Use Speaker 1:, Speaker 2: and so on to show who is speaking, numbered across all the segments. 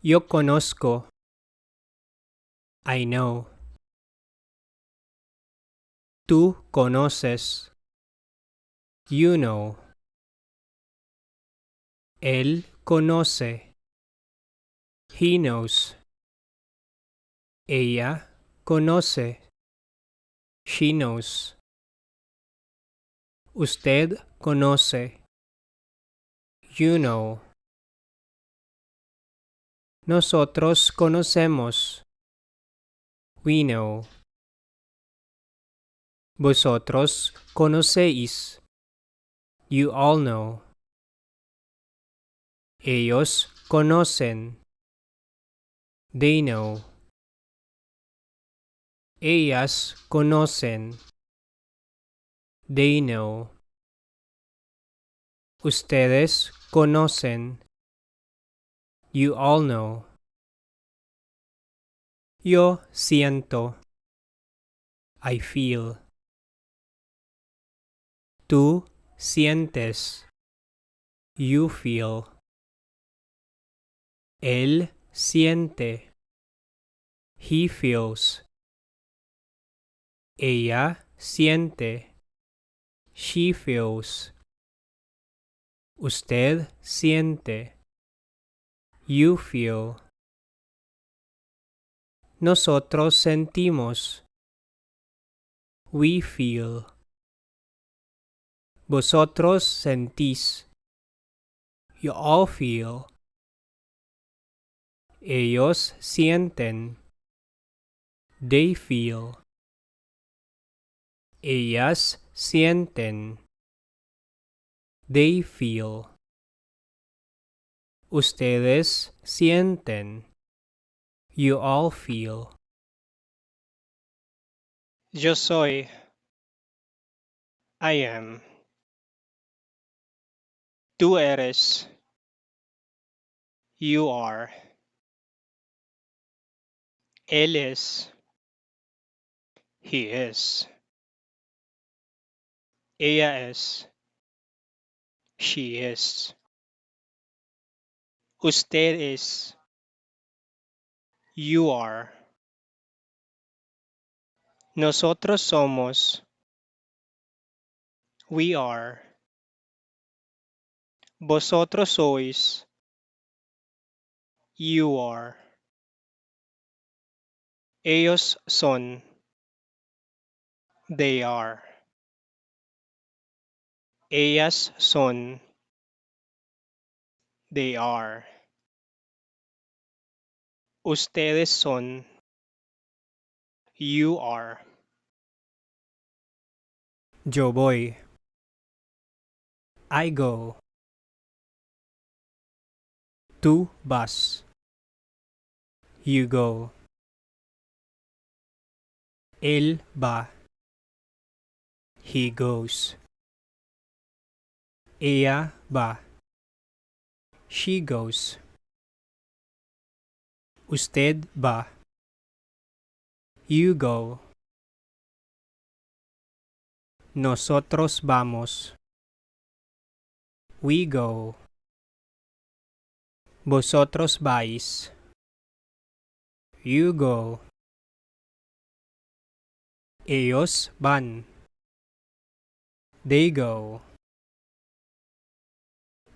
Speaker 1: Yo conozco. I know. Tú conoces. You know. Él conoce. He knows. Ella conoce. She knows. Usted conoce. You know. Nosotros conocemos. We know. Vosotros conocéis. You all know. Ellos conocen. They know. Ellas conocen. They know. Ustedes conocen. You all know. Yo siento. I feel. Tú sientes. You feel. Él siente. He feels. Ella siente. She feels. Usted siente. You feel. Nosotros sentimos. We feel. Vosotros sentís. You all feel. Ellos sienten. They feel. Ellas sienten. They feel. Ustedes sienten. You all feel. Yo soy. I am. Tú eres. You are. Él es. He is. Ella es. She is. Usted es. You are. Nosotros somos. We are. Vosotros sois. You are. Ellos son. They are. Ellas son. They are. Ustedes son. You are. Yo voy. I go. Tú vas. You go. Él va. He goes. Ella va. She goes. Usted va. You go. Nosotros vamos. We go. Vosotros vais. You go. Ellos van. They go.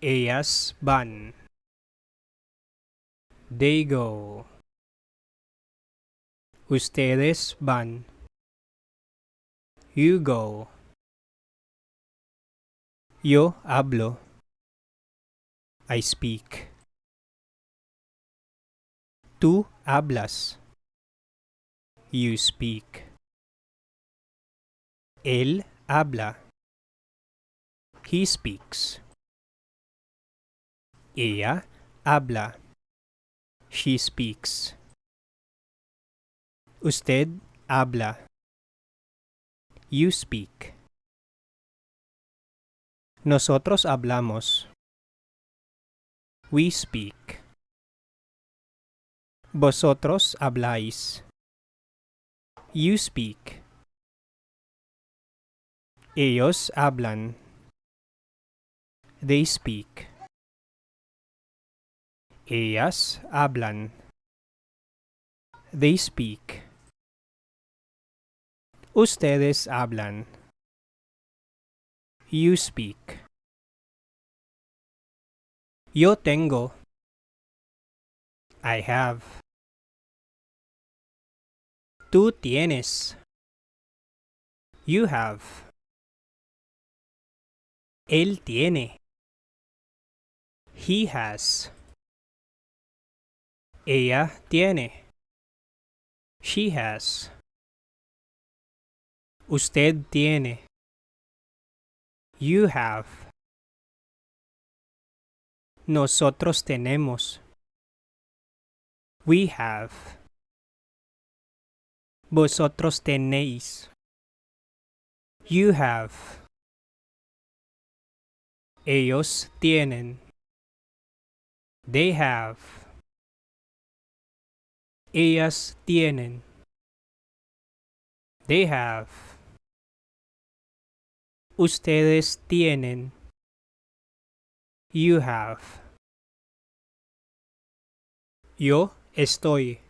Speaker 1: Ellas van. They go. Ustedes van. You go. Yo hablo. I speak. Tú hablas. You speak. Él habla. He speaks. Ella habla. She speaks. Usted habla. You speak. Nosotros hablamos. We speak. Vosotros habláis. You speak. Ellos hablan. They speak. Ellas hablan. They speak. Ustedes hablan. You speak. Yo tengo. I have. Tú tienes. You have. Él tiene. He has. Ella tiene. She has. Usted tiene. You have. Nosotros tenemos. We have. Vosotros tenéis. You have. Ellos tienen. They have. Ellas tienen. They have. Ustedes tienen. You have. Yo estoy.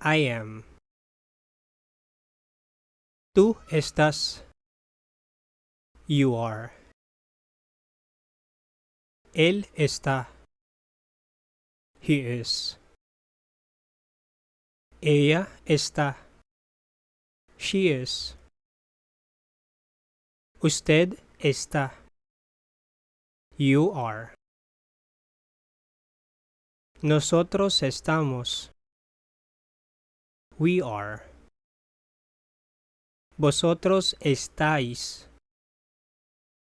Speaker 1: I am. Tú estás. You are. Él está. He is. Ella está. She is. Usted está. You are. Nosotros estamos. We are. Vosotros estáis.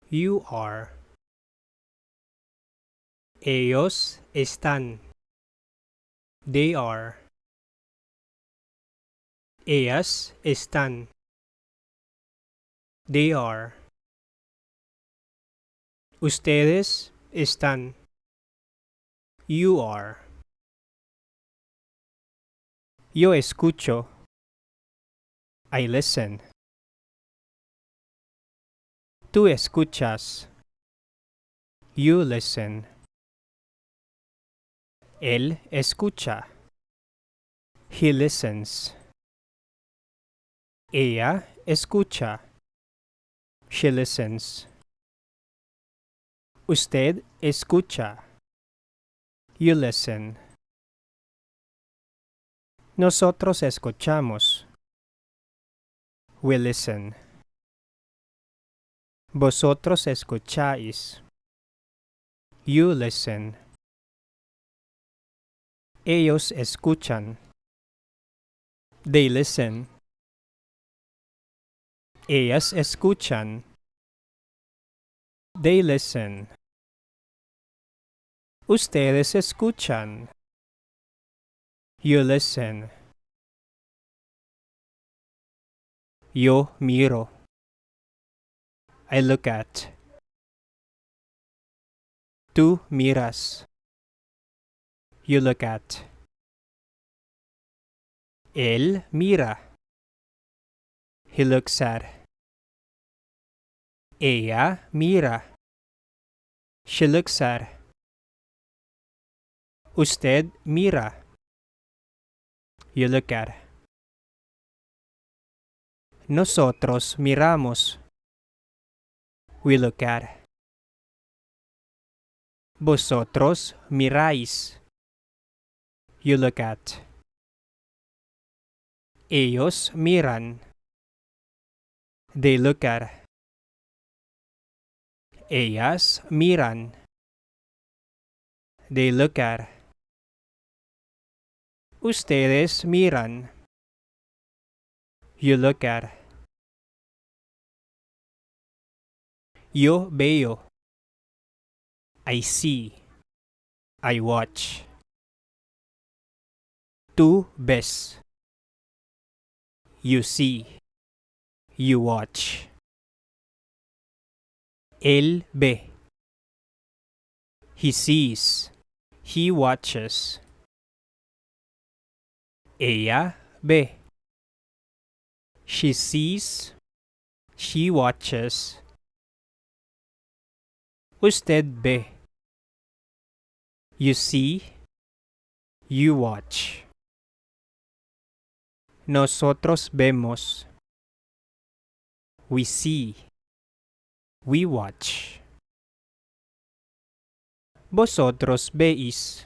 Speaker 1: You are. Ellos están. They are. Ellas están. They are. Ustedes están. You are. Yo escucho. I listen. Tú escuchas. You listen. Él escucha. He listens. Ella escucha. She listens. Usted escucha. You listen. Nosotros escuchamos. We listen. Vosotros escucháis. You listen. Ellos escuchan. They listen. Ellas escuchan. They listen. Ustedes escuchan. You listen. Yo miro. I look at. Tú miras. You look at. Él mira. He looks at. Ella mira. She looks at. Usted mira. You look at. Nosotros miramos. We look at. Vosotros miráis. You look at. Ellos miran. They look at. Ellas miran. They look at. Ustedes miran. You look at. Yo veo. I see. I watch. Tú ves. You see. You watch. Él ve. He sees. He watches. Ella ve. She sees. She watches. Usted ve. You see, you watch. Nosotros vemos. We see, we watch. Vosotros veis.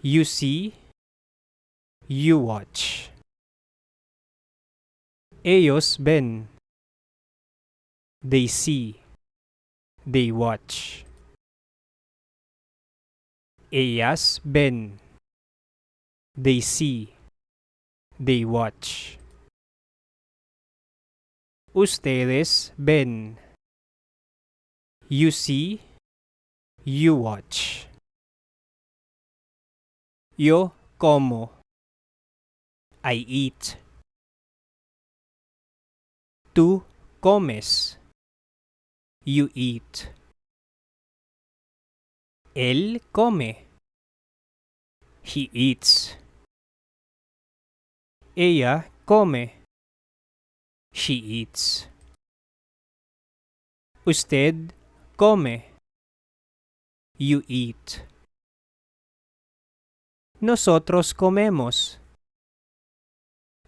Speaker 1: You see, you watch. Ellos ven. They see, they watch. Ellas ven. They see, they watch. Ustedes ven. You see, you watch. Yo como. I eat. Tú comes. You eat. Él come. He eats. Ella come. She eats. Usted come. You eat. Nosotros comemos.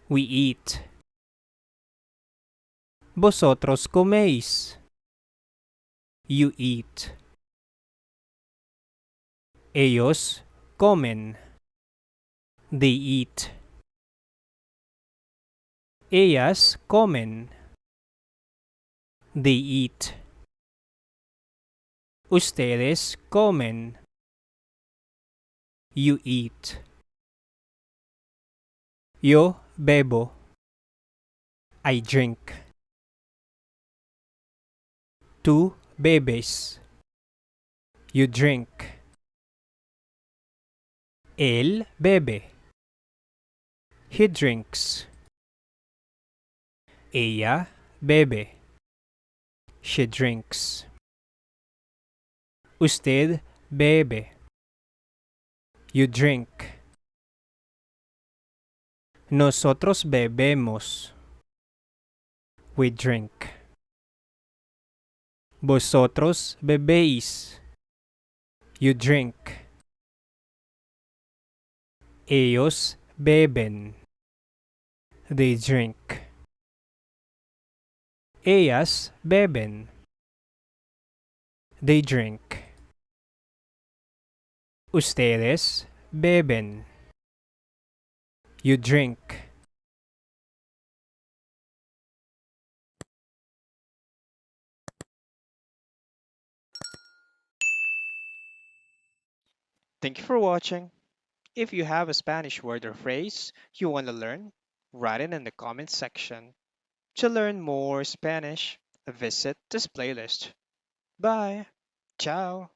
Speaker 1: We eat. Vosotros coméis. You eat. Ellos comen. They eat. Ellas comen. They eat. Ustedes comen. You eat. Yo bebo. I drink. Tú bebes. You drink. Él bebe. He drinks. Ella bebe. She drinks. Usted bebe. You drink. Nosotros bebemos. We drink. Vosotros bebéis. You drink. Ellos beben. They drink. Ellas beben. They drink. Ustedes beben. You drink.
Speaker 2: Thank you for watching. If you have a Spanish word or phrase you want to learn, write it in the comments section. To learn more Spanish, visit this playlist. Bye. Ciao.